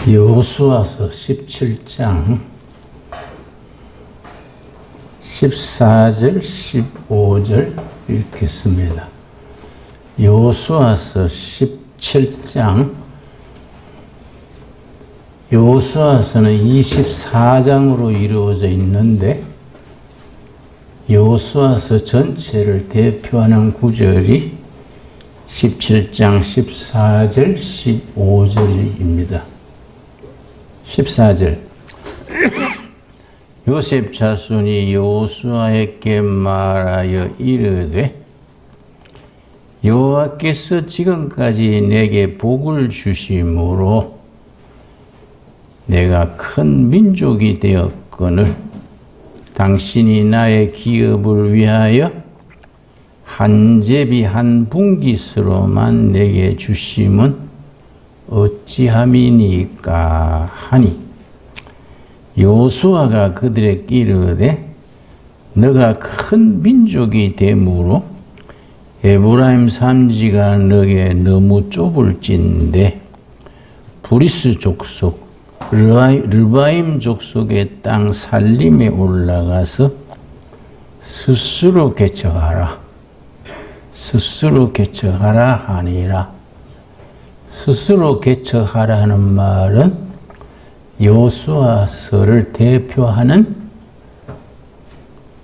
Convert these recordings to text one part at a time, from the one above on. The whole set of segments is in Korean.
여호수아서 17장 14절 15절 읽겠습니다. 여호수아서 17장 여호수아서는 24장으로 이루어져 있는데 여호수아서 전체를 대표하는 구절이 17장 14절 15절입니다. 14절 요셉 자손이 여호수아에게 말하여 이르되 여호와께서 지금까지 내게 복을 주심으로 내가 큰 민족이 되었거늘 당신이 나의 기업을 위하여 한 제비 한 분깃으로만 내게 주심은 어찌함이니까 하니 여호수아가 그들에게 이르되 너가 큰 민족이 되므로 에브라임 산지가 너게 너무 좁을진데 브리스 족속 르바임 족속의 땅 살림에 올라가서 스스로 개척하라 하니라. 스스로 개척하라는 말은 여호수아서를 대표하는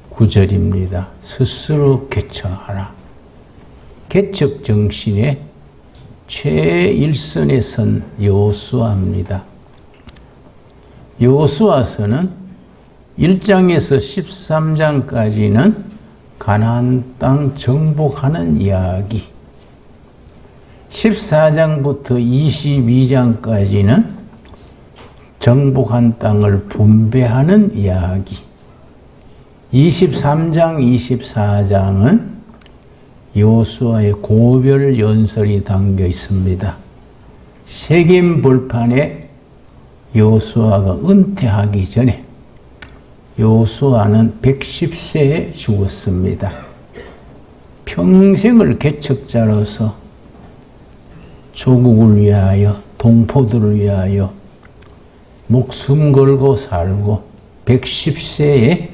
구절입니다. 스스로 개척하라. 개척 정신의 최일선에 선 여호수아입니다. 여호수아서는 1장에서 13장까지는 가나안 땅 정복하는 이야기, 14장부터 22장까지는 정복한 땅을 분배하는 이야기, 23장, 24장은 여호수아의 고별 연설이 담겨 있습니다. 세겜 벌판에 여호수아가 은퇴하기 전에 여호수아는 110세에 죽었습니다. 평생을 개척자로서 조국을 위하여, 동포들을 위하여 목숨 걸고 살고 110세에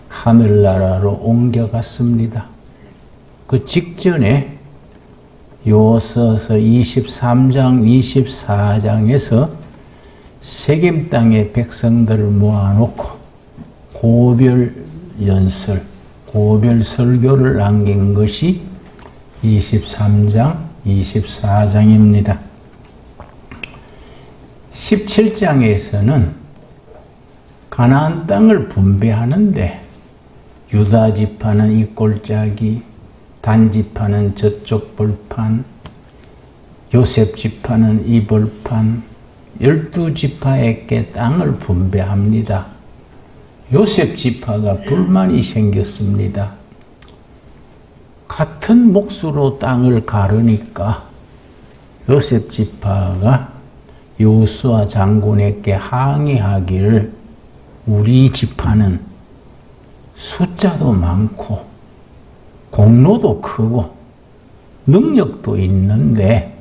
하늘나라로 옮겨갔습니다. 그 직전에 여호수아서 23장, 24장에서 세겜 땅의 백성들을 모아놓고 고별 연설, 고별 설교를 남긴 것이 23장, 24장입니다. 17장에서는 가나안 땅을 분배하는데 유다 지파는 이 골짜기, 단 지파는 저쪽 벌판, 요셉 지파는 이 벌판, 12지파에게 땅을 분배합니다. 요셉 지파가 불만이 생겼습니다. 같은 몫으로 땅을 가르니까 요셉 지파가 여호수아 장군에게 항의하기를 우리 지파는 숫자도 많고 공로도 크고 능력도 있는데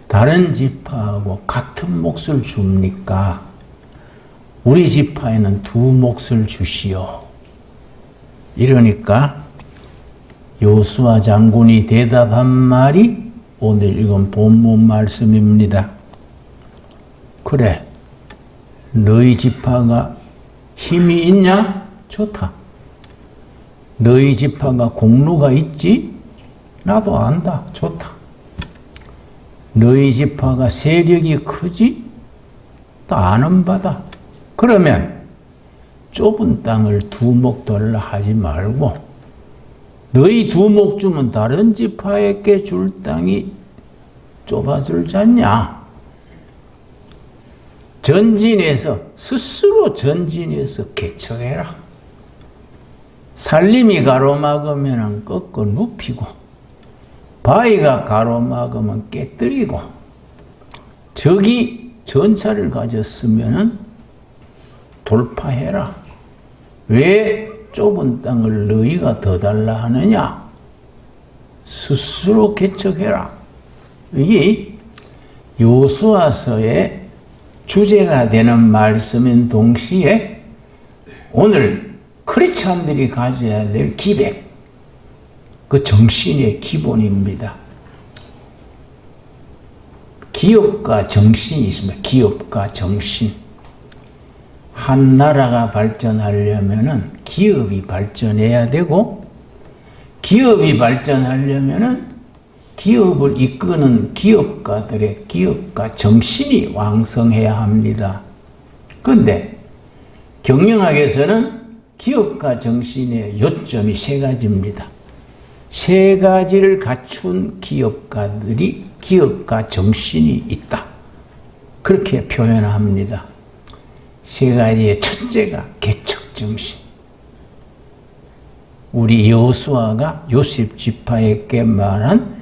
다른 지파하고 같은 몫을 줍니까? 우리 지파에는 두 몫을 주시오. 이러니까 여호수아 장군이 대답한 말이 오늘 읽은 본문 말씀입니다. 그래, 너희 지파가 힘이 있냐? 좋다. 너희 지파가 공로가 있지? 나도 안다. 좋다. 너희 지파가 세력이 크지? 또 아는 바다. 그러면 좁은 땅을 두목 달라 하지 말고 너희 두목 주면 다른 지파에게 줄 땅이 좁아질 잖냐? 스스로 전진해서 개척해라. 살림이 가로막으면 꺾어 눕히고 바위가 가로막으면 깨뜨리고 적이 전차를 가졌으면 돌파해라. 왜 좁은 땅을 너희가 더 달라 하느냐? 스스로 개척해라. 이게 여호수아서의 주제가 되는 말씀인 동시에 오늘 크리스찬들이 가져야 될 기백, 그 정신의 기본입니다. 기업과 정신이 있습니다. 기업과 정신. 한 나라가 발전하려면은 기업이 발전해야 되고, 기업이 발전하려면은 기업을 이끄는 기업가들의 기업가 정신이 왕성해야 합니다. 그런데 경영학에서는 기업가 정신의 요점이 세 가지입니다. 세 가지를 갖춘 기업가들이 기업가 정신이 있다. 그렇게 표현합니다. 세 가지의 첫째가 개척 정신. 우리 여호수아가 요셉 지파에게 말한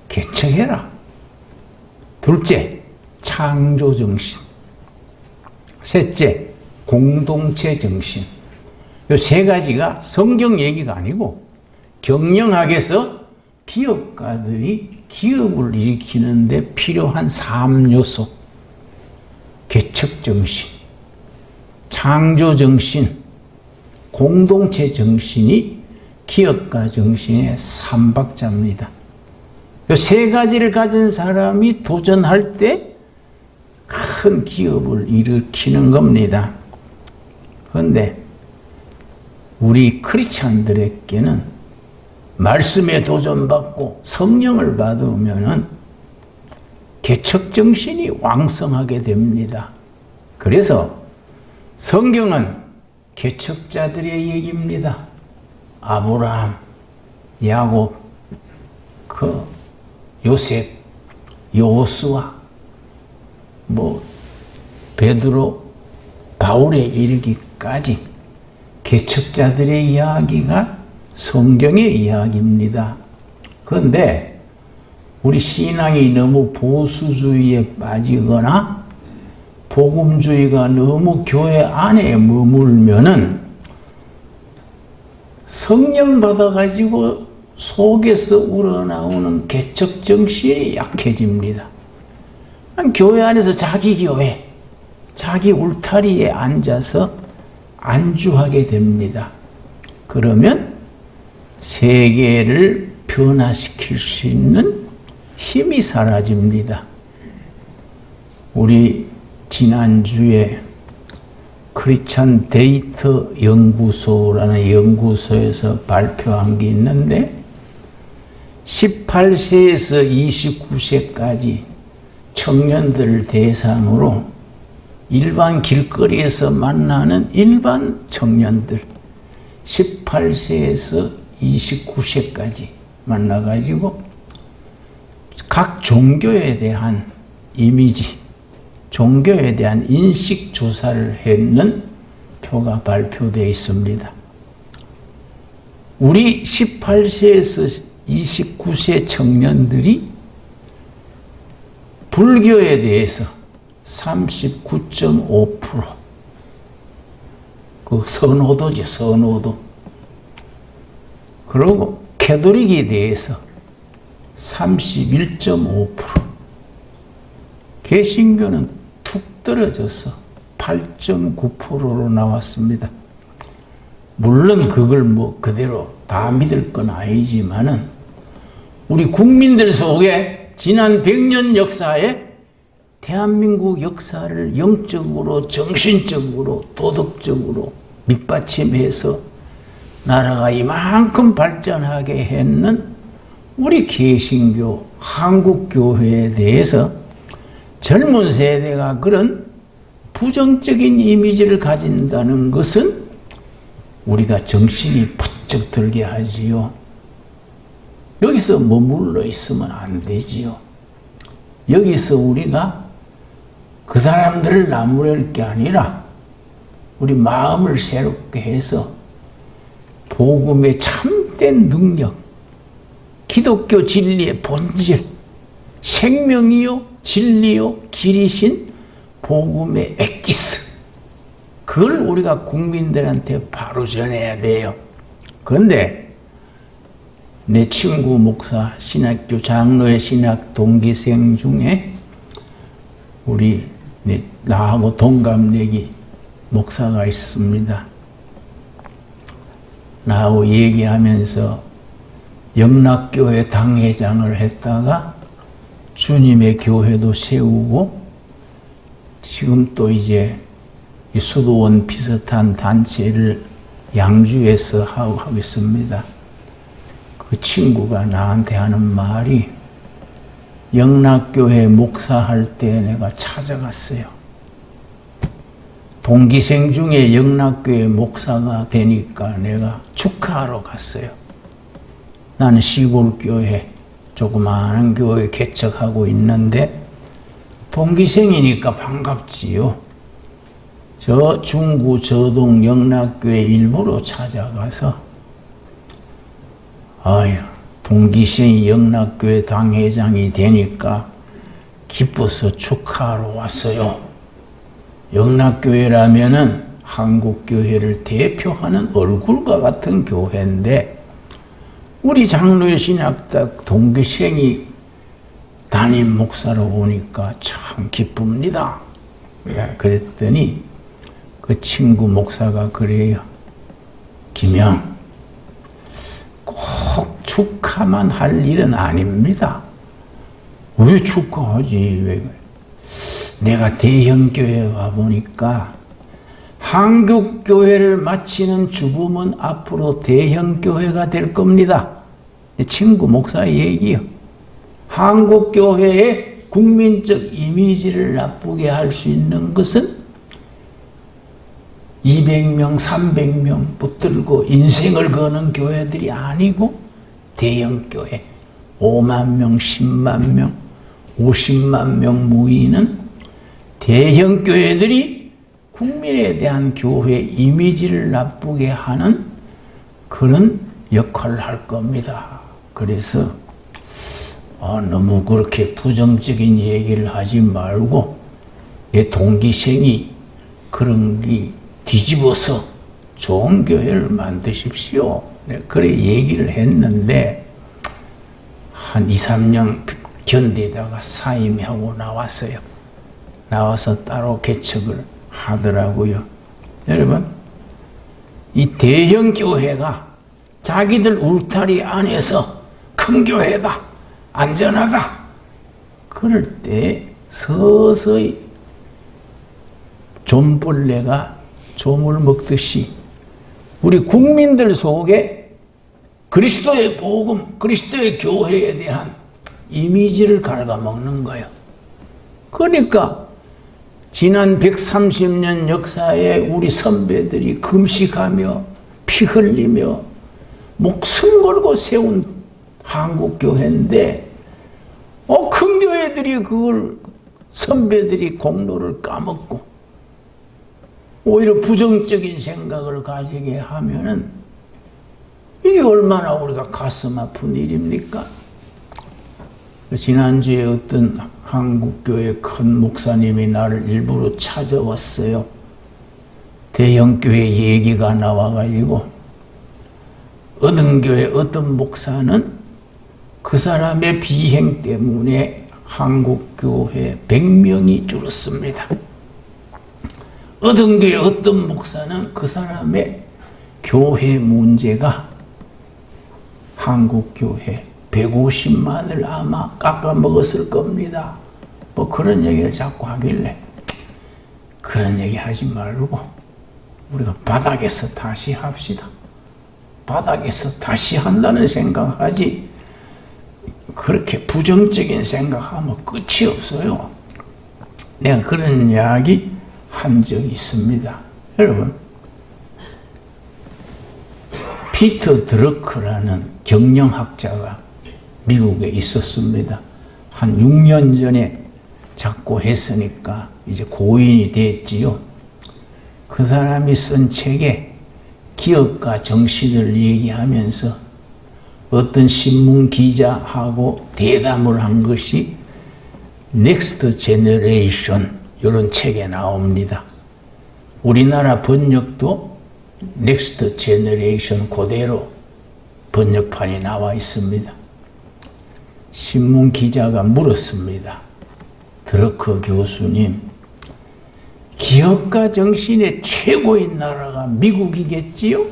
개척해라. 둘째, 창조 정신. 셋째, 공동체 정신. 이 세 가지가 성경 얘기가 아니고 경영학에서 기업가들이 기업을 일으키는데 필요한 3요소. 개척 정신, 창조 정신, 공동체 정신이 기업가 정신의 3박자입니다. 이 세 가지를 가진 사람이 도전할 때 큰 기업을 일으키는 겁니다. 그런데 우리 크리스찬들에게는 말씀에 도전받고 성령을 받으면은 개척 정신이 왕성하게 됩니다. 그래서 성경은 개척자들의 얘기입니다. 아브라함, 야곱, 요셉, 여호수아, 베드로, 바울에 이르기까지 개척자들의 이야기가 성경의 이야기입니다. 그런데 우리 신앙이 너무 보수주의에 빠지거나 복음주의가 너무 교회 안에 머물면은 성령 받아가지고 속에서 우러나오는 개척 정신이 약해집니다. 교회 안에서 자기 교회, 자기 울타리에 앉아서 안주하게 됩니다. 그러면 세계를 변화시킬 수 있는 힘이 사라집니다. 우리 지난주에 크리스찬 데이터 연구소라는 연구소에서 발표한 게 있는데 18세에서 29세까지 청년들을 대상으로 일반 길거리에서 만나는 일반 청년들 18세에서 29세까지 만나가지고 각 종교에 대한 이미지, 종교에 대한 인식 조사를 했는 표가 발표되어 있습니다. 우리 18세에서 29세 청년들이 불교에 대해서 39.5%, 그 선호도지, 선호도. 그리고 캐톨릭에 대해서 31.5%, 개신교는 툭 떨어져서 8.9%로 나왔습니다. 물론 그걸 그대로 다 믿을 건 아니지만은 우리 국민들 속에 지난 100년 역사에 대한민국 역사를 영적으로, 정신적으로, 도덕적으로 밑받침해서 나라가 이만큼 발전하게 했는 우리 개신교, 한국교회에 대해서 젊은 세대가 그런 부정적인 이미지를 가진다는 것은 우리가 정신이 번쩍 들게 하지요. 여기서 머물러 있으면 안 되지요. 여기서 우리가 그 사람들을 나무랄 게 아니라 우리 마음을 새롭게 해서 복음의 참된 능력, 기독교 진리의 본질, 생명이요 진리요 길이신 복음의 엑기스, 그걸 우리가 국민들한테 바로 전해야 돼요. 그런데 내 친구 목사, 신학교 장로의 신학 동기생 중에 우리 나하고 동갑내기 목사가 있습니다. 나하고 얘기하면서 영락교회 당회장을 했다가 주님의 교회도 세우고 지금 또 이제 수도원 비슷한 단체를 양주에서 하고 있습니다. 그 친구가 나한테 하는 말이 영락교회 목사할 때 내가 찾아갔어요. 동기생 중에 영락교회 목사가 되니까 내가 축하하러 갔어요. 나는 시골교회, 조그마한 교회 개척하고 있는데 동기생이니까 반갑지요. 저 중구 저동 영락교회 일부러 찾아가서 아유, 동기생이 영락교회 당회장이 되니까 기뻐서 축하하러 왔어요. 영락교회라면은 한국교회를 대표하는 얼굴과 같은 교회인데 우리 장로의 신학당 동기생이 담임 목사로 오니까 참 기쁩니다. 그랬더니 그 친구 목사가 그래요. 김영, 꼭 축하만 할 일은 아닙니다. 왜 축하하지? 왜? 내가 대형교회에 와보니까 한국교회를 마치는 주범은 앞으로 대형교회가 될 겁니다. 친구 목사의 얘기요. 한국교회의 국민적 이미지를 나쁘게 할 수 있는 것은 200명, 300명 붙들고 인생을 거는 교회들이 아니고 대형교회 5만 명, 10만 명, 50만 명 모이는 대형교회들이 국민에 대한 교회 이미지를 나쁘게 하는 그런 역할을 할 겁니다. 그래서 너무 그렇게 부정적인 얘기를 하지 말고 내 동기생이 그런 게 뒤집어서 좋은 교회를 만드십시오. 그래 얘기를 했는데 한 2, 3년 견디다가 사임하고 나왔어요. 나와서 따로 개척을 하더라고요. 여러분, 이 대형 교회가 자기들 울타리 안에서 큰 교회다, 안전하다, 그럴 때 서서히 좀벌레가 좀을 먹듯이 우리 국민들 속에 그리스도의 복음, 그리스도의 교회에 대한 이미지를 갉아먹는 거예요. 그러니까 지난 130년 역사에 우리 선배들이 금식하며 피 흘리며 목숨 걸고 세운 한국교회인데 큰 교회들이 그걸 선배들이 공로를 까먹고 오히려 부정적인 생각을 가지게 하면은 이게 얼마나 우리가 가슴 아픈 일입니까? 지난주에 어떤 한국교회 큰 목사님이 나를 일부러 찾아왔어요. 대형교회 얘기가 나와가지고 어떤 교회 어떤 목사는 그 사람의 비행 때문에 한국교회 100명이 줄었습니다. 어떤 교회 어떤 목사는 그 사람의 교회 문제가 한국교회 150만을 아마 깎아먹었을 겁니다. 뭐 그런 얘기를 자꾸 하길래 그런 얘기 하지 말고 우리가 바닥에서 다시 합시다. 바닥에서 다시 한다는 생각하지 그렇게 부정적인 생각하면 끝이 없어요. 내가 그런 이야기 한 적이 있습니다. 여러분, 피터 드러크라는 경영학자가 미국에 있었습니다. 한 6년 전에 작고했으니까 이제 고인이 됐지요. 그 사람이 쓴 책에 기업가 정신을 얘기하면서 어떤 신문 기자하고 대담을 한 것이 넥스트 제너레이션 이런 책에 나옵니다. 우리나라 번역도 넥스트 제너레이션 그대로 번역판이 나와 있습니다. 신문 기자가 물었습니다. 드러크 교수님, 기업가 정신의 최고인 나라가 미국이겠지요?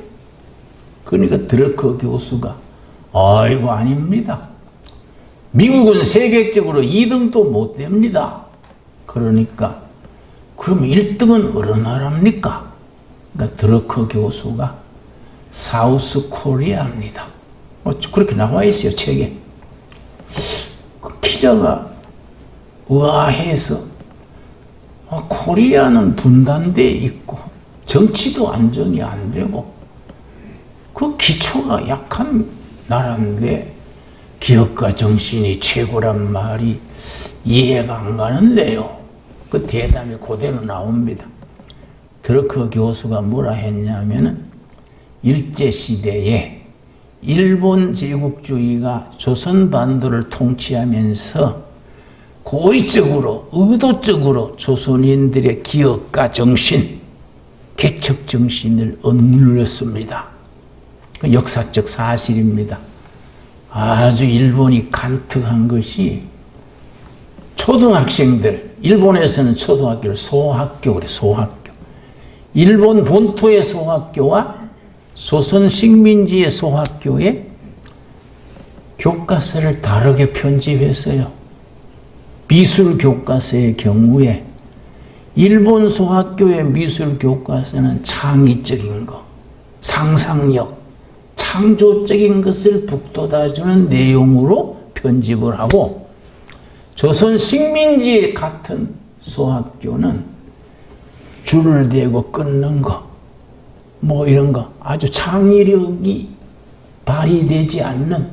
그러니까 드러커 교수가 아이고 아닙니다. 미국은 세계적으로 2등도 못 됩니다. 그러니까 그럼 1등은 어느 나라입니까? 그러니까 드러커 교수가 사우스 코리아입니다. 그렇게 나와 있어요, 책에. 그 기자가 의아해서 코리아는 분단돼 있고 정치도 안정이 안 되고 그 기초가 약한 나라인데 기업가 정신이 최고란 말이 이해가 안 가는데요. 그 대담이 그대로 나옵니다. 드러커 교수가 뭐라 했냐면은 일제시대에 일본 제국주의가 조선반도를 통치하면서 고의적으로 의도적으로 조선인들의 기업가 정신, 개척 정신을 억눌렸습니다. 그 역사적 사실입니다. 아주 일본이 간특한 것이 초등학생들, 일본에서는 초등학교를 소학교 그래, 소학교. 일본 본토의 소학교와 조선 식민지의 소학교에 교과서를 다르게 편집했어요. 미술 교과서의 경우에 일본 소학교의 미술 교과서는 창의적인 것, 상상력, 창조적인 것을 북돋아주는 내용으로 편집을 하고 조선 식민지 같은 소학교는 줄을 대고 끊는 거, 뭐 이런 거 아주 창의력이 발휘되지 않는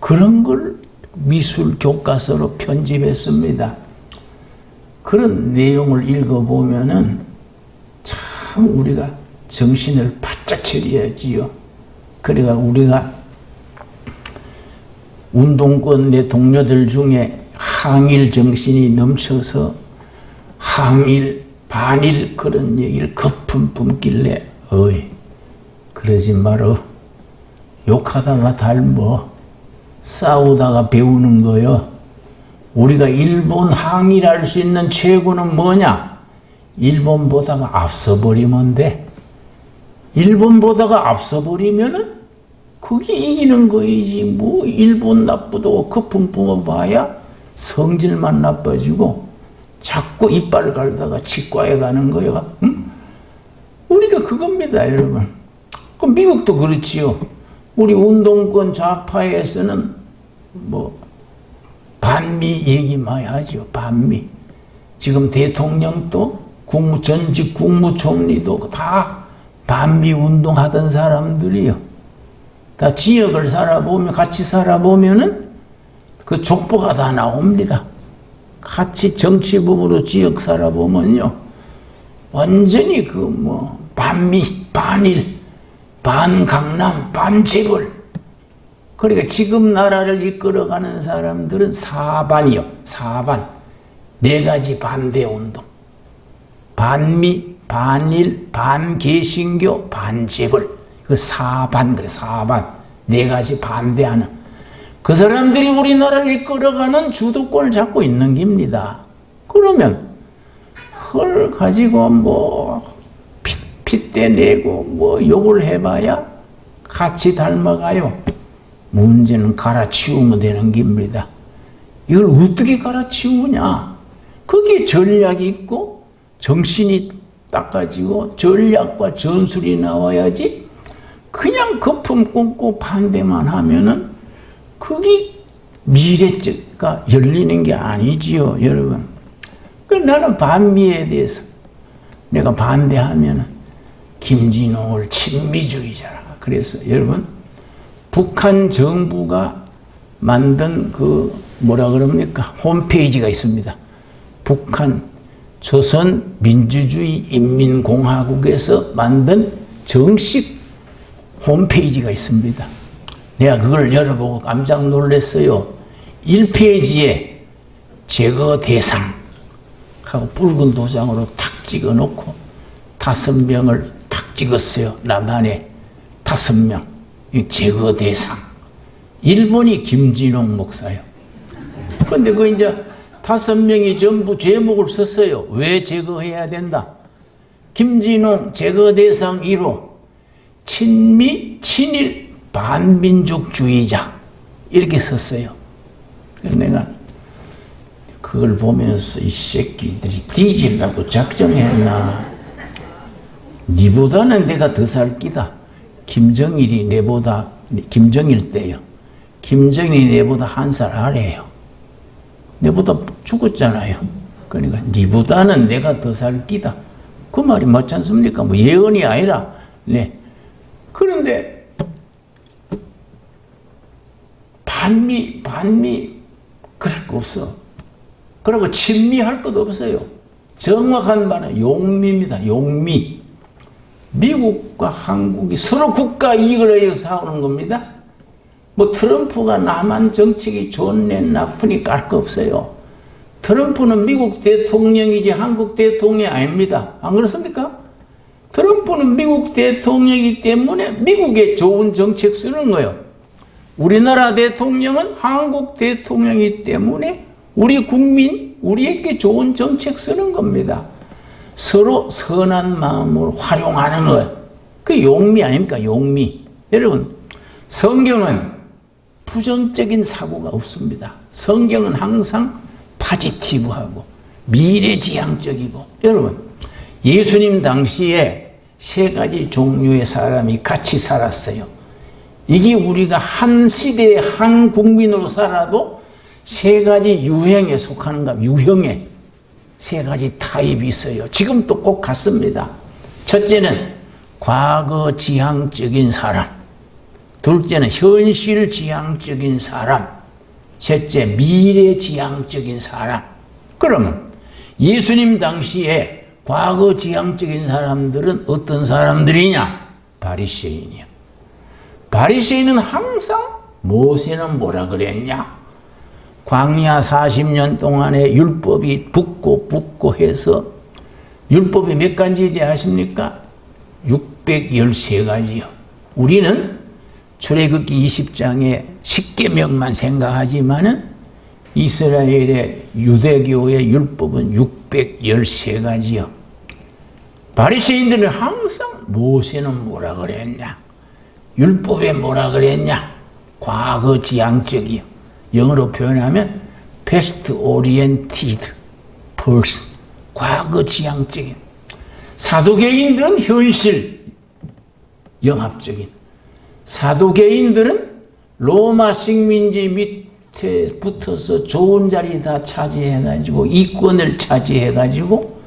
그런 걸 미술 교과서로 편집했습니다. 그런 내용을 읽어보면은 참 우리가 정신을 바짝 차려야지요. 그러니까 우리가 운동권 내 동료들 중에 항일 정신이 넘쳐서 항일, 반일 그런 얘기를 거품 뿜길래 어이 그러지 말어. 욕하다가 닮어. 싸우다가 배우는 거요. 우리가 일본 항일할 수 있는 최고는 뭐냐? 일본보다가 앞서버리면 돼. 일본보다가 앞서버리면은 그게 이기는 거이지. 뭐 일본 나쁘다고 거품 뿜어봐야 성질만 나빠지고 자꾸 이빨 갈다가 치과에 가는 거요. 응? 우리가 그겁니다, 여러분. 그 미국도 그렇지요. 우리 운동권 좌파에서는 뭐 반미 얘기 많이 하죠. 반미. 지금 대통령도 전직 국무총리도 다 반미 운동하던 사람들이요. 다 지역을 살아보면 같이 살아보면은 그 족보가 다 나옵니다. 같이 정치범으로 지역 살아보면요. 완전히 그 뭐 반미, 반일, 반강남, 반재벌. 그러니까 지금 나라를 이끌어가는 사람들은 사반이요. 사반. 네 가지 반대 운동. 반미, 반일, 반개신교, 반재벌. 그 사반 그래, 사반. 네 가지 반대하는. 그 사람들이 우리나라를 이끌어가는 주도권을 잡고 있는 겁니다. 그러면 그걸 가지고 뭐 핏대 내고 뭐 욕을 해봐야 같이 닮아가요. 문제는 갈아치우면 되는 겁니다. 이걸 어떻게 갈아치우냐? 거기에 전략이 있고 정신이 닦아지고 전략과 전술이 나와야지 그냥 거품 뿜고 반대만 하면은 그게 미래가 열리는 게 아니지요, 여러분. 나는 반미에 대해서 내가 반대하면은 김진홍을 친미주의자라. 그래서 여러분, 북한 정부가 만든 그 뭐라 그럽니까? 홈페이지가 있습니다. 북한 조선민주주의 인민공화국에서 만든 정식 홈페이지가 있습니다. 내가 그걸 열어보고 깜짝 놀랐어요. 1페이지에 제거 대상 하고 붉은 도장으로 탁 찍어놓고 5명을 탁 찍었어요. 남한에 5명. 제거 대상. 일본이 김진홍 목사요. 근데 그 이제 5명이 전부 제목을 썼어요. 왜 제거해야 된다? 김진웅 제거 대상 1호 친미, 친일, 반민족주의자 이렇게 썼어요. 그래서 내가 그걸 보면서 이 새끼들이 뒤지려고 작정했나? 니보다는 내가 더 살 끼다. 김정일 때요. 김정일이 내보다 1살 아래예요. 내보다 죽었잖아요. 그러니까 니보다는 내가 더 살 끼다. 그 말이 맞지 않습니까? 뭐 예언이 아니라. 네. 그런데 반미 그럴 거 없어. 그리고 친미할 것도 없어요. 정확한 말은 용미입니다. 용미. 미국과 한국이 서로 국가 이익을 위해서 싸우는 겁니다. 뭐 트럼프가 남한 정책이 좋네 나쁘니 깔 거 없어요. 트럼프는 미국 대통령이지 한국 대통령이 아닙니다. 안 그렇습니까? 트럼프는 미국 대통령이기 때문에 미국에 좋은 정책 쓰는 거예요. 우리나라 대통령은 한국 대통령이기 때문에 우리 국민, 우리에게 좋은 정책 쓰는 겁니다. 서로 선한 마음을 활용하는 거예요. 그 용미 아닙니까? 용미. 여러분, 성경은 부정적인 사고가 없습니다. 성경은 항상 파지티브하고 미래지향적이고. 여러분, 예수님 당시에 3가지 종류의 사람이 같이 살았어요. 이게 우리가 한 시대에 한 국민으로 살아도 3가지 유행에 속하는가? 유형에 3가지 타입이 있어요. 지금도 꼭 같습니다. 첫째는 과거 지향적인 사람, 둘째는 현실 지향적인 사람, 셋째 미래 지향적인 사람. 그러면 예수님 당시에 과거 지향적인 사람들은 어떤 사람들이냐? 바리새인이요. 바리새인은 항상 모세는 뭐라 그랬냐? 광야 40년 동안에 율법이 붙고 해서 율법이 몇 가지인지 아십니까? 613가지요. 우리는 출애굽기 20장에 10계명만 생각하지만은 이스라엘의 유대교의 율법은 613가지요. 바리새인들은 항상 모세는 뭐라 그랬냐? 율법에 뭐라 그랬냐? 과거 지향적이요. 영어로 표현하면 past oriented person, 과거 지향적인. 사두개인들은 현실 영합적인. 사두개인들은 로마 식민지 밑에 붙어서 좋은 자리 다 차지해가지고 이권을 차지해가지고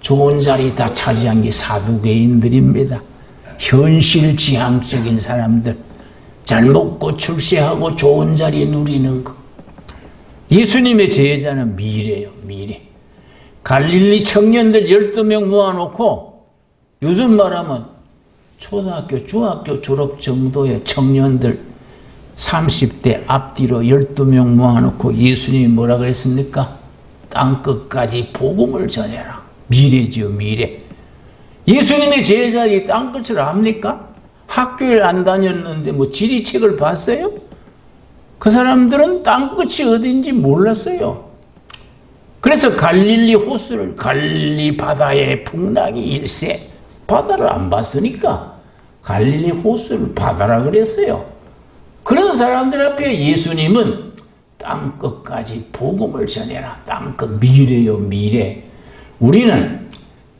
좋은 자리 다 차지한 게 사두개인들입니다. 현실 지향적인 사람들. 잘 먹고 출세하고 좋은 자리 누리는 거. 예수님의 제자는 미래요, 미래. 갈릴리 청년들 12명 모아놓고 요즘 말하면 초등학교, 중학교 졸업 정도의 청년들 30대 앞뒤로 12명 모아놓고 예수님이 뭐라 그랬습니까? 땅끝까지 복음을 전해라. 미래지요, 미래. 예수님의 제자들이 땅끝을 압니까? 학교를 안 다녔는데 뭐 지리책을 봤어요? 그 사람들은 땅끝이 어딘지 몰랐어요. 그래서 갈릴리 호수를 갈릴리 바다의 풍랑이 일세. 바다를 안 봤으니까 갈릴리 호수를 바다라 그랬어요. 그런 사람들 앞에 예수님은 땅끝까지 복음을 전해라. 땅끝 미래요, 미래. 우리는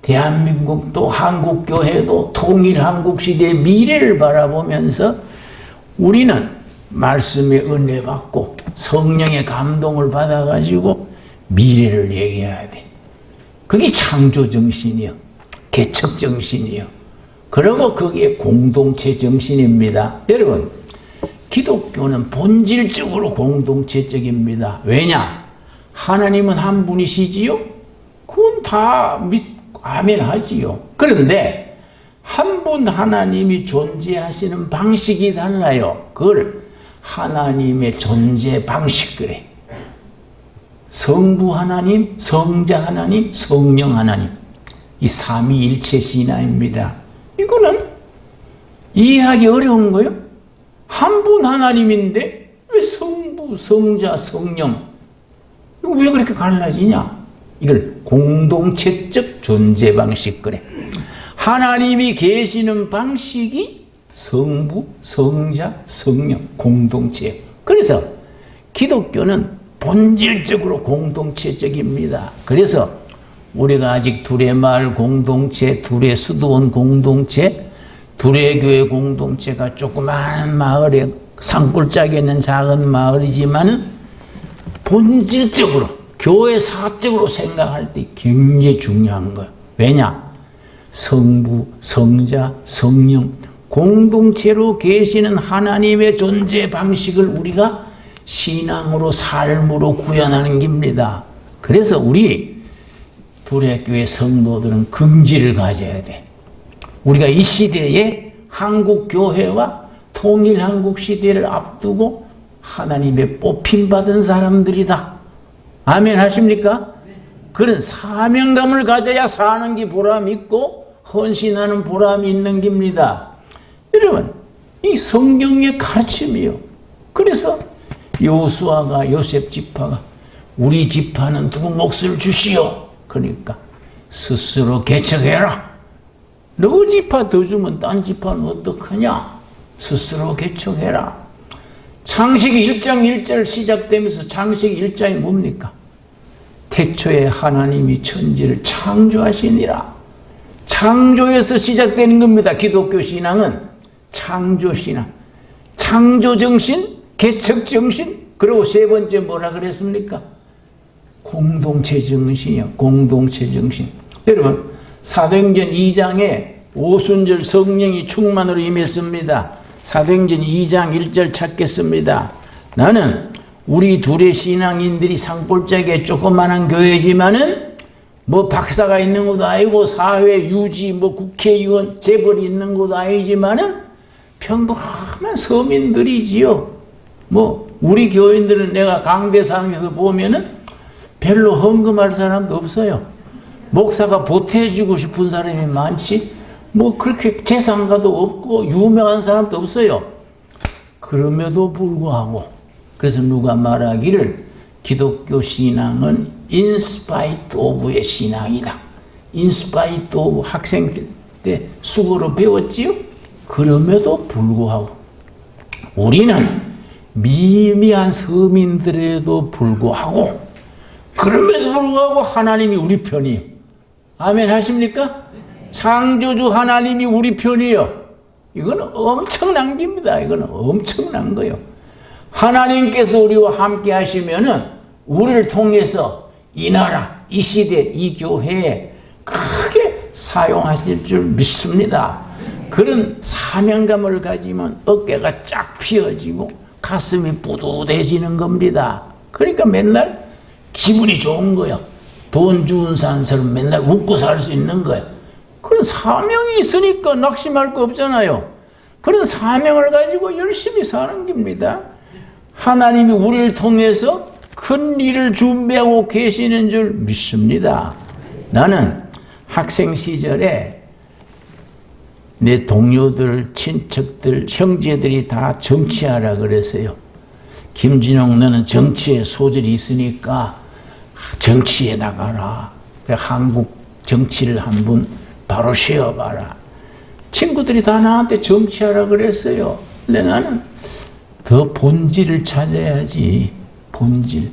대한민국도 한국교회도 통일한국시대의 미래를 바라보면서 우리는 말씀의 은혜 받고 성령의 감동을 받아가지고 미래를 얘기해야 돼. 그게 창조정신이요. 개척정신이요. 그리고 그게 공동체 정신입니다. 여러분, 기독교는 본질적으로 공동체적입니다. 왜냐? 하나님은 한 분이시지요? 그건 다 아멘 하지요. 그런데 한 분 하나님이 존재하시는 방식이 달라요. 그걸 하나님의 존재 방식 그래. 성부 하나님, 성자 하나님, 성령 하나님. 이 삼위일체 신화입니다. 이거는 이해하기 어려운 거예요. 한 분 하나님인데 왜 성부, 성자, 성령 이거 왜 그렇게 갈라지냐? 이걸 공동체적 존재 방식 그래. 하나님이 계시는 방식이 성부, 성자, 성령, 공동체. 그래서 기독교는 본질적으로 공동체적입니다. 그래서 우리가 아직 둘의 마을 공동체, 둘의 수도원 공동체, 둘의 교회 공동체가 조그마한 마을에 산골짜기에 있는 작은 마을이지만 본질적으로 교회 사적으로 생각할 때 굉장히 중요한 거예요. 왜냐? 성부, 성자, 성령 공동체로 계시는 하나님의 존재 방식을 우리가 신앙으로 삶으로 구현하는 겁니다. 그래서 우리 둘의 교회 성도들은 긍지를 가져야 돼. 우리가 이 시대에 한국 교회와 통일 한국 시대를 앞두고 하나님의 뽑힘받은 사람들이다. 아멘 하십니까? 그런 사명감을 가져야 사는 게 보람이 있고 헌신하는 보람이 있는 겁니다. 여러분, 이 성경의 가르침이요. 그래서 여호수아가 요셉 지파가 우리 지파는 누구 몫을 주시오. 그러니까 스스로 개척해라. 너 지파 더 주면 딴 지파는 어떡하냐? 스스로 개척해라. 창세기 1장 1절 시작되면서 창세기 1장이 뭡니까? 태초에 하나님이 천지를 창조하시니라. 창조에서 시작되는 겁니다. 기독교 신앙은 창조신앙, 창조정신, 개척정신, 그리고 세 번째 뭐라 그랬습니까? 공동체정신이요. 공동체정신. 여러분, 사도행전 2장에 오순절 성령이 충만으로 임했습니다. 사도행전 2장 1절 찾겠습니다. 나는 우리 둘의 신앙인들이 산골짜기에 조그마한 교회지만은 뭐 박사가 있는 것도 아니고 사회 유지 뭐 국회의원 재벌이 있는 것도 아니지만은 평범한 서민들이지요. 뭐 우리 교인들은 내가 강대상에서 보면은 별로 헌금할 사람도 없어요. 목사가 보태주고 싶은 사람이 많지 뭐 그렇게 재산가도 없고 유명한 사람도 없어요. 그럼에도 불구하고 그래서 누가 말하기를 기독교 신앙은 인스파이트 오브의 신앙이다. 인스파이트 오브 학생 때 수고로 배웠지요. 그럼에도 불구하고 우리는 미미한 서민들에도 불구하고 그럼에도 불구하고 하나님이 우리 편이에요. 아멘 하십니까? 창조주 하나님이 우리 편이에요. 이거는 엄청난 겁니다. 이거는 엄청난 거예요. 하나님께서 우리와 함께 하시면은 우리를 통해서 이 나라, 이 시대, 이 교회에 크게 사용하실 줄 믿습니다. 그런 사명감을 가지면 어깨가 쫙 펴지고 가슴이 뿌듯해지는 겁니다. 그러니까 맨날 기분이 좋은 거예요. 돈 주운 사람처럼 맨날 웃고 살 수 있는 거예요. 그런 사명이 있으니까 낙심할 거 없잖아요. 그런 사명을 가지고 열심히 사는 겁니다. 하나님이 우리를 통해서 큰 일을 준비하고 계시는 줄 믿습니다. 나는 학생 시절에 내 동료들, 친척들, 형제들이 다 정치하라 그랬어요. 김진영 너는 정치에 소질이 있으니까 정치에 나가라. 그래 한국 정치를 한번 바로 세워봐라. 친구들이 다 나한테 정치하라 그랬어요. 근데 나는 더 본질을 찾아야지. 본질.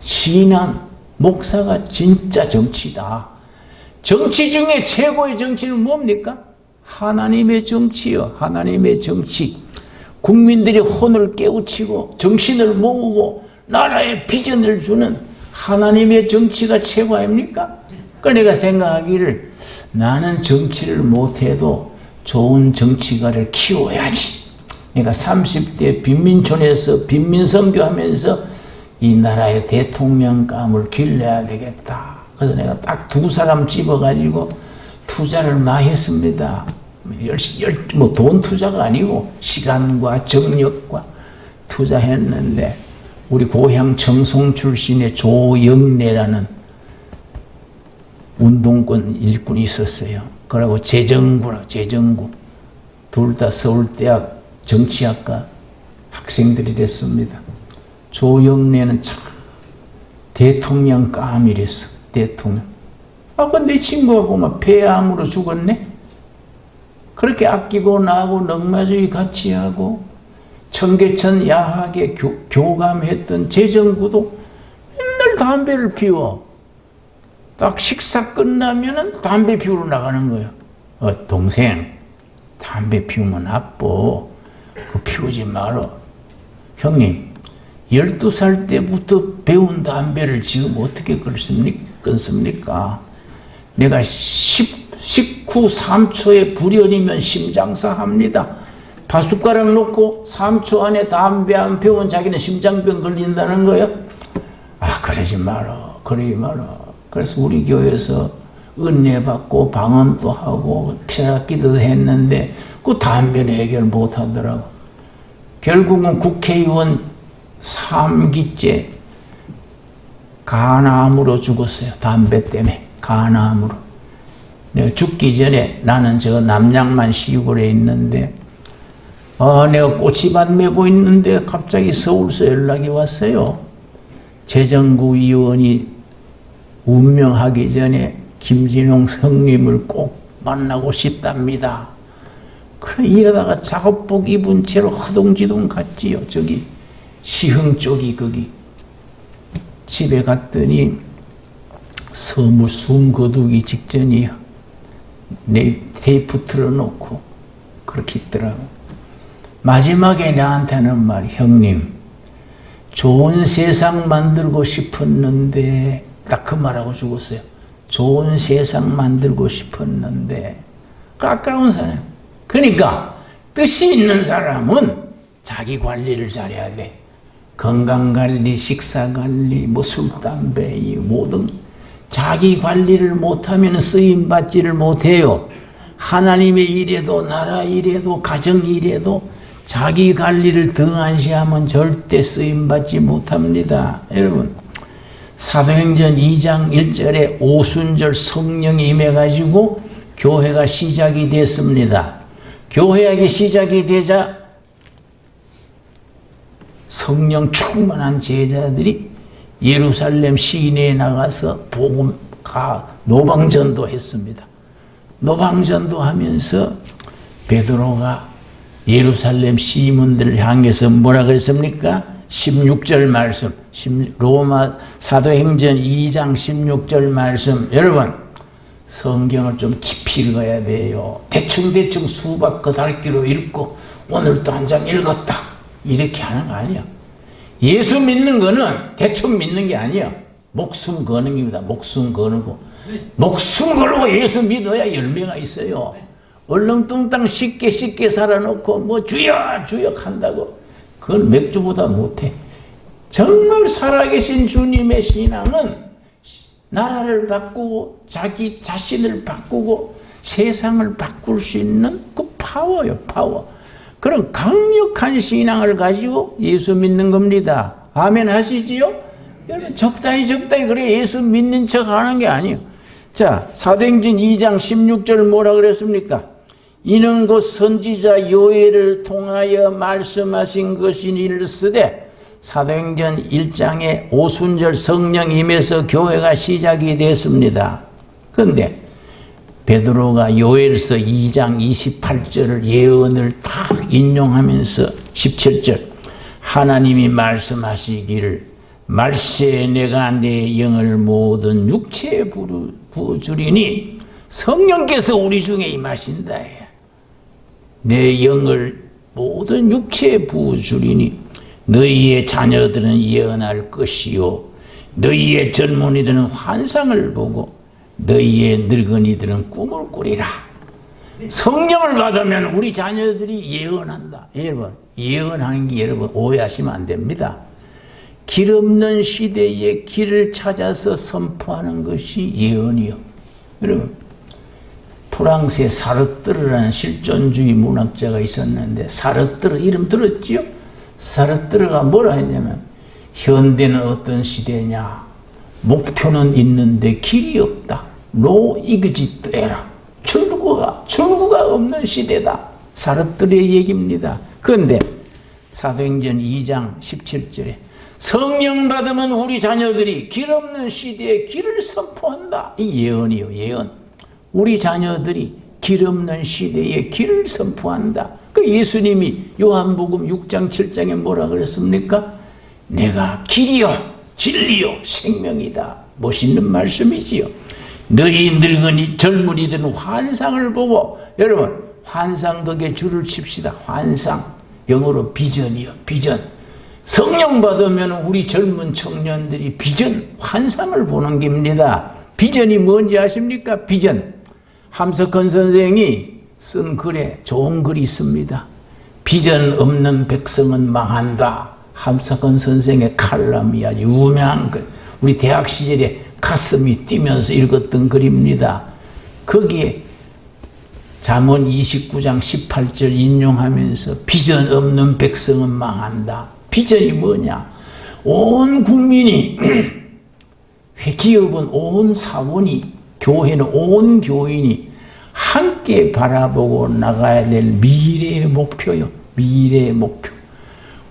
신앙, 목사가 진짜 정치다. 정치 중에 최고의 정치는 뭡니까? 하나님의 정치요. 하나님의 정치. 국민들이 혼을 깨우치고 정신을 모으고 나라에 비전을 주는 하나님의 정치가 최고 아닙니까? 그러니까 내가 생각하기를 나는 정치를 못해도 좋은 정치가를 키워야지. 내가 30대 빈민촌에서 빈민선교하면서 이 나라의 대통령감을 길러야 되겠다. 그래서 내가 딱 두 사람 집어가지고 투자를 많이 했습니다. 뭐 돈 투자가 아니고 시간과 정력과 투자했는데 우리 고향 청송 출신의 조영래라는 운동권 일꾼이 있었어요. 그리고 재정구 둘 다 서울대학 정치학과 학생들이 됐습니다. 조영래는 참 대통령 까밀했어. 대통령. 아까 내 친구하고 막 폐암으로 죽었네. 그렇게 아끼고 나하고 넉마주의 같이 하고 청계천 야하게 교감했던 재정부도 맨날 담배를 피워. 딱 식사 끝나면은 담배 피우러 나가는 거예요. 동생, 담배 피우면 나빠. 그거 피우지 말어. 형님, 12살 때부터 배운 담배를 지금 어떻게 끊습니까? 내가 19, 3초에 불연이면 심장사 합니다. 바숟가락 놓고 3초 안에 담배 안 피우면 자기는 심장병 걸린다는 거예요? 그러지 말어. 그러지 말어. 그래서 우리 교회에서 은혜 받고 방언도 하고 피라기도 했는데 그 담배는 해결 못 하더라고. 결국은 국회의원 3기째 간암으로 죽었어요. 담배 때문에. 간암으로. 내가 죽기 전에 나는 저 남양만 시골에 있는데 내가 꼬치밭 메고 있는데 갑자기 서울서 연락이 왔어요. 재정부 의원이 운명하기 전에 김진용 성님을 꼭 만나고 싶답니다. 그래 이러다가 작업복 입은 채로 허둥지둥 갔지요. 저기 시흥 쪽이 거기. 집에 갔더니 서무 숨 거두기 직전이요. 내 테이프 틀어놓고 그렇게 있더라고. 마지막에 나한테는 말, 형님 좋은 세상 만들고 싶었는데 딱 그 말하고 죽었어요. 좋은 세상 만들고 싶었는데 가까운 사람. 그러니까 뜻이 있는 사람은 자기 관리를 잘해야 돼. 건강관리, 식사관리, 술, 담배 이 모든 자기 관리를 못하면 쓰임받지를 못해요. 하나님의 일에도 나라 일에도 가정 일에도 자기 관리를 등한시하면 절대 쓰임받지 못합니다. 여러분 사도행전 2장 1절에 오순절 성령이 임해가지고 교회가 시작이 됐습니다. 교회하기 시작이 되자 성령 충만한 제자들이 예루살렘 시내에 나가서 노방전도 했습니다. 노방전도 하면서 베드로가 예루살렘 시민들을 향해서 뭐라 그랬습니까? 16절 말씀, 로마 사도행전 2장 16절 말씀. 여러분 성경을 좀 깊이 읽어야 돼요. 대충 수박 거달기로 읽고 오늘도 한 장 읽었다 이렇게 하는 거 아니야. 예수 믿는 거는 대충 믿는 게 아니야. 목숨 거는 겁니다. 목숨 거는고 목숨 걸고 예수 믿어야 열매가 있어요. 얼렁뚱땅 쉽게 살아놓고 주여 한다고 그건 맥주보다 못해. 정말 살아계신 주님의 신앙은 나라를 바꾸고 자기 자신을 바꾸고 세상을 바꿀 수 있는 그 파워요. 파워. 그런 강력한 신앙을 가지고 예수 믿는 겁니다. 아멘 하시지요? 여러분 적당히 그래 예수 믿는 척 하는 게 아니에요. 자, 사도행전 2장 16절 뭐라 그랬습니까? 이는 곧 선지자 요엘을 통하여 말씀하신 것이니 이르시되 사도행전 1장에 오순절 성령 임해서 교회가 시작이 됐습니다. 그런데 베드로가 요엘서 2장 28절을 예언을 딱 인용하면서 17절 하나님이 말씀하시기를 말세에 내가 내 영을 모든 육체에 부어주리니 성령께서 우리 중에 임하신다. 내 영을 모든 육체에 부어주리니 너희의 자녀들은 예언할 것이요 너희의 젊은이들은 환상을 보고 너희의 늙은이들은 꿈을 꾸리라. 성령을 받으면 우리 자녀들이 예언한다. 여러분 예언하는 게 여러분 오해하시면 안 됩니다. 길 없는 시대에 길을 찾아서 선포하는 것이 예언이요. 여러분 프랑스의 사르트르라는 실존주의 문학자가 있었는데 사르트르 이름 들었지요? 사르트르가 뭐라 했냐면 현대는 어떤 시대냐? 목표는 있는데 길이 없다. 노 이그지트 에라. 출구가 없는 시대다. 사르트르의 얘기입니다. 그런데 사도행전 2장 17절에 성령 받으면 우리 자녀들이 길 없는 시대에 길을 선포한다. 이 예언이요, 예언. 우리 자녀들이 길 없는 시대에 길을 선포한다. 그 예수님이 요한복음 6장 7장에 뭐라 그랬습니까? 내가 길이요 진리요 생명이다. 멋있는 말씀이지요. 너희 늙은이 젊은이들은 환상을 보고, 여러분 환상 덕에 줄을 칩시다. 환상, 영어로 비전이요, 비전. 성령 받으면 우리 젊은 청년들이 비전, 환상을 보는 겁니다. 비전이 뭔지 아십니까? 비전. 함석헌 선생이 쓴 글에 좋은 글이 있습니다. 비전 없는 백성은 망한다. 함석헌 선생의 칼럼이 아주 유명한 글. 우리 대학 시절에 가슴이 뛰면서 읽었던 글입니다. 거기에 잠언 29장 18절 인용하면서 비전 없는 백성은 망한다. 비전이 뭐냐? 온 국민이 기업은 온 사원이, 교회는 온 교인이 함께 바라보고 나가야 될 미래의 목표요. 미래의 목표.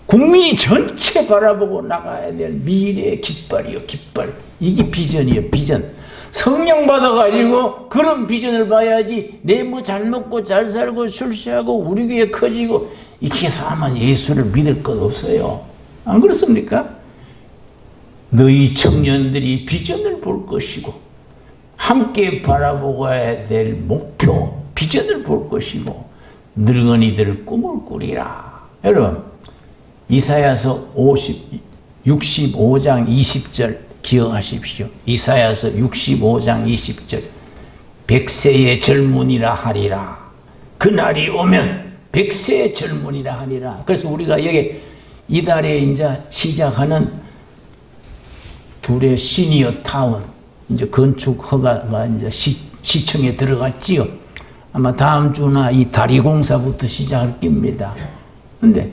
국민이 전체 바라보고 나가야 될 미래의 깃발이요, 깃발. 이게 비전이요, 비전. 성령 받아가지고 그런 비전을 봐야지 내 뭐 잘 먹고 잘 살고 출세하고 우리 교회 커지고 이렇게 하면 예수를 믿을 것 없어요. 안 그렇습니까? 너희 청년들이 비전을 볼 것이고 함께 바라보고 가야 될 목표, 비전을 볼 것이고 늙은이들 꿈을 꾸리라. 여러분 이사야서 65장 20절 기억하십시오. 이사야서 65장 20절. 백세의 젊은이라 하리라. 그날이 오면 백세의 젊은이라 하리라. 그래서 우리가 여기 이달에 이제 시작하는 둘의 시니어 타운 이제 건축 허가가 이제 시청에 들어갔지요. 아마 다음 주나 이 다리 공사부터 시작할 겁니다. 근데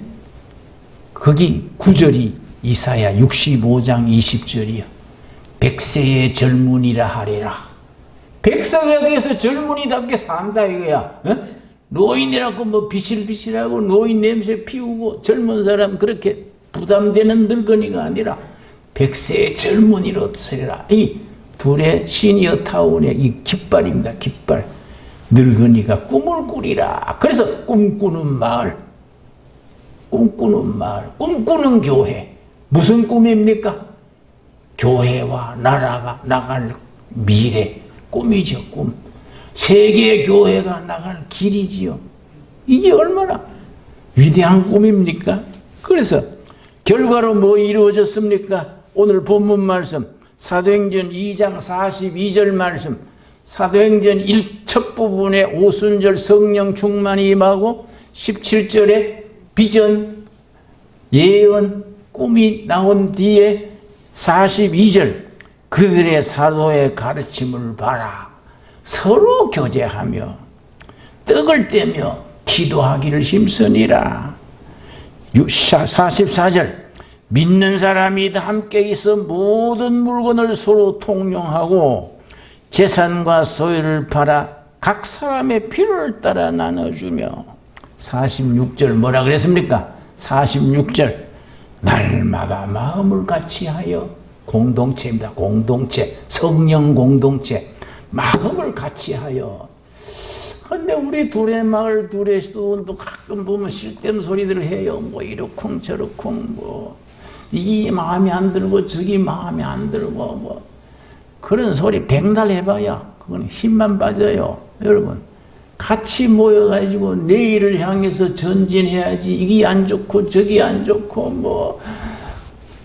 거기 구절이 이사야 65장 20절이요. 백세의 젊은이라 하리라. 백세가 돼서 젊은이답게 산다 이거야. 어? 노인이라고 뭐 비실비실하고 노인 냄새 피우고 젊은 사람 그렇게 부담되는 늙은이가 아니라 백세의 젊은이로 서리라. 이 둘의 시니어 타운의 이 깃발입니다. 깃발. 늙은이가 꿈을 꾸리라. 그래서 꿈꾸는 마을, 꿈꾸는 마을, 꿈꾸는 교회. 무슨 꿈입니까? 교회와 나라가 나갈 미래, 꿈이죠, 꿈. 세계의 교회가 나갈 길이지요. 이게 얼마나 위대한 꿈입니까? 그래서 결과로 뭐 이루어졌습니까? 오늘 본문 말씀 사도행전 2장 42절 말씀, 사도행전 1첫 부분에 오순절 성령 충만이 임하고 17절에 비전, 예언, 꿈이 나온 뒤에 42절 그들의 사도의 가르침을 봐라. 서로 교제하며 떡을 떼며 기도하기를 힘쓰니라. 44절 믿는 사람이 함께 있어 모든 물건을 서로 통용하고 재산과 소유를 팔아 각 사람의 필요를 따라 나눠주며 46절 뭐라 그랬습니까? 46절 날마다 마음을 같이하여 공동체입니다. 공동체, 성령 공동체, 마음을 같이하여. 근데 우리 둘의 마을 둘에서도 또 가끔 보면 쓸데없는 소리들을 해요. 뭐 이러쿵 저러쿵 뭐 이게 마음에 안 들고 저기 마음에 안 들고 뭐 그런 소리 백날 해봐야 그건 힘만 빠져요. 여러분 같이 모여가지고 내일을 향해서 전진해야지. 이게 안 좋고 저기 안 좋고 뭐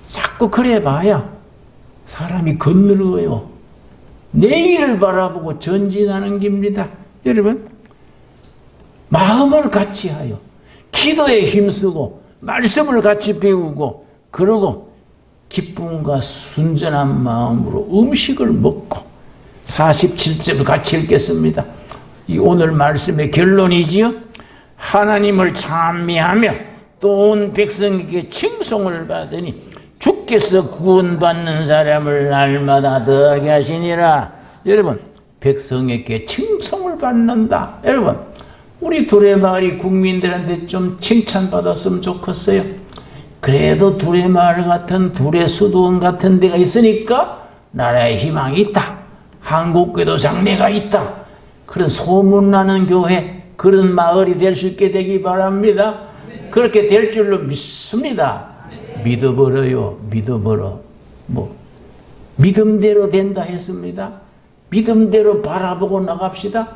자꾸 그래 봐야 사람이 건너어요. 내일을 바라보고 전진하는 겁니다. 여러분 마음을 같이 하여 기도에 힘쓰고 말씀을 같이 배우고 그러고 기쁨과 순전한 마음으로 음식을 먹고 47절 같이 읽겠습니다. 이 오늘 말씀의 결론이지요. 하나님을 찬미하며 또 온 백성에게 칭송을 받으니 주께서 구원받는 사람을 날마다 더하게 하시니라. 여러분 백성에게 칭송을 받는다. 여러분 우리 둘의 마을이 국민들한테 좀 칭찬받았으면 좋겠어요. 그래도 둘의 마을 같은 둘의 수도원 같은 데가 있으니까 나라에 희망이 있다. 한국교도 장래가 있다. 그런 소문나는 교회, 그런 마을이 될 수 있게 되기 바랍니다. 그렇게 될 줄로 믿습니다. 믿어버려요. 믿어버려. 믿음대로 된다 했습니다. 믿음대로 바라보고 나갑시다.